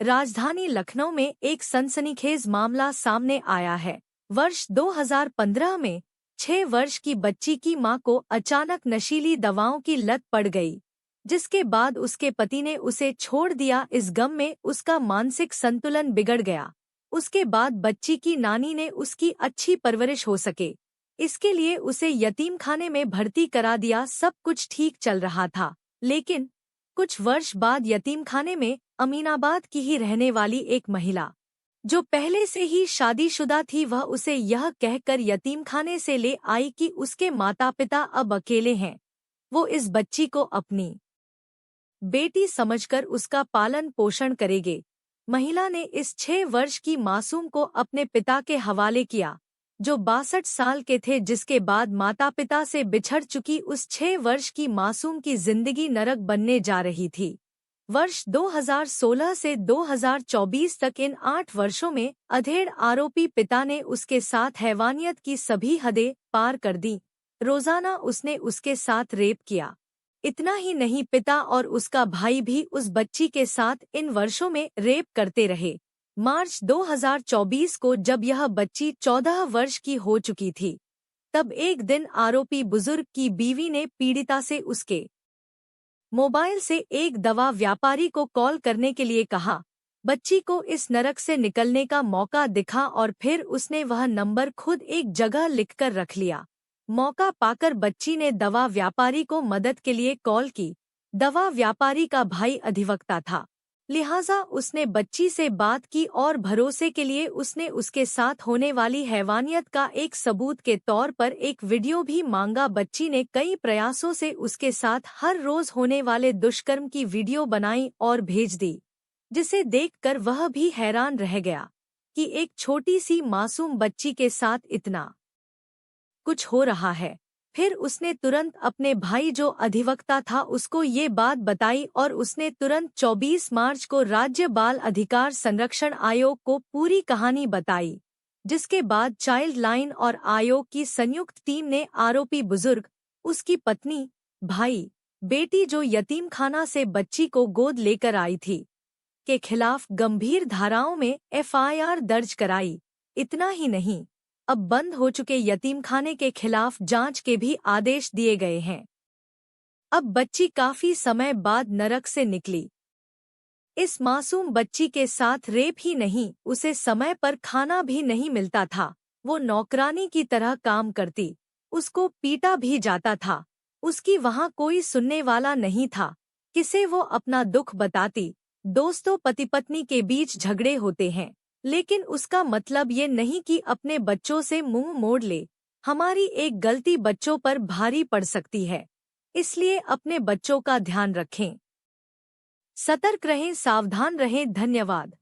राजधानी लखनऊ में एक सनसनीखेज मामला सामने आया है। वर्ष 2015 में 6 वर्ष की बच्ची की मां को अचानक नशीली दवाओं की लत पड़ गई, जिसके बाद उसके पति ने उसे छोड़ दिया। इस गम में उसका मानसिक संतुलन बिगड़ गया। उसके बाद बच्ची की नानी ने उसकी अच्छी परवरिश हो सके, इसके लिए उसे यतीमखाने में भर्ती करा दिया। सब कुछ ठीक चल रहा था, लेकिन कुछ वर्ष बाद यतीमखाने में अमीनाबाद की ही रहने वाली एक महिला, जो पहले से ही शादीशुदा थी, वह उसे यह कहकर यतीमखाने से ले आई कि उसके माता पिता अब अकेले हैं। वो इस बच्ची को अपनी बेटी समझकर उसका पालन पोषण करेंगे। महिला ने इस 6 वर्ष की मासूम को अपने पिता के हवाले किया, जो 62 साल के थे, जिसके बाद माता पिता से बिछड़ चुकी उस 6 वर्ष की मासूम की जिंदगी नरक बनने जा रही थी। वर्ष 2016 से 2024 तक इन 8 वर्षों में अधेड़ आरोपी पिता ने उसके साथ हैवानियत की सभी हदें पार कर दी। रोजाना उसने उसके साथ रेप किया। इतना ही नहीं, पिता और उसका भाई भी उस बच्ची के साथ इन वर्षों में रेप करते रहे। मार्च 2024 को जब यह बच्ची 14 वर्ष की हो चुकी थी, तब एक दिन आरोपी बुजुर्ग की बीवी ने पीड़िता से उसके मोबाइल से एक दवा व्यापारी को कॉल करने के लिए कहा। बच्ची को इस नरक से निकलने का मौका दिखा और फिर उसने वह नंबर खुद एक जगह लिखकर रख लिया। मौका पाकर बच्ची ने दवा व्यापारी को मदद के लिए कॉल की। दवा व्यापारी का भाई अधिवक्ता था, लिहाजा उसने बच्ची से बात की और भरोसे के लिए उसने उसके साथ होने वाली हैवानियत का एक सबूत के तौर पर एक वीडियो भी मांगा। बच्ची ने कई प्रयासों से उसके साथ हर रोज होने वाले दुष्कर्म की वीडियो बनाई और भेज दी, जिसे देखकर वह भी हैरान रह गया कि एक छोटी सी मासूम बच्ची के साथ इतना कुछ हो रहा है। फिर उसने तुरंत अपने भाई, जो अधिवक्ता था, उसको ये बात बताई और उसने तुरंत 24 मार्च को राज्य बाल अधिकार संरक्षण आयोग को पूरी कहानी बताई, जिसके बाद चाइल्ड लाइन और आयोग की संयुक्त टीम ने आरोपी बुजुर्ग, उसकी पत्नी, भाई, बेटी, जो यतीमखाना से बच्ची को गोद लेकर आई थी, के खिलाफ गंभीर धाराओं में FIR दर्ज कराई। इतना ही नहीं, अब बंद हो चुके यतीमखाने के खिलाफ जांच के भी आदेश दिए गए हैं। अब बच्ची काफी समय बाद नरक से निकली। इस मासूम बच्ची के साथ रेप ही नहीं, उसे समय पर खाना भी नहीं मिलता था। वो नौकरानी की तरह काम करती, उसको पीटा भी जाता था। उसकी वहाँ कोई सुनने वाला नहीं था। किसे वो अपना दुख बताती। दोस्तों, पति पत्नी के बीच झगड़े होते हैं, लेकिन उसका मतलब ये नहीं कि अपने बच्चों से मुंह मोड़ ले। हमारी एक गलती बच्चों पर भारी पड़ सकती है, इसलिए अपने बच्चों का ध्यान रखें, सतर्क रहें, सावधान रहें। धन्यवाद।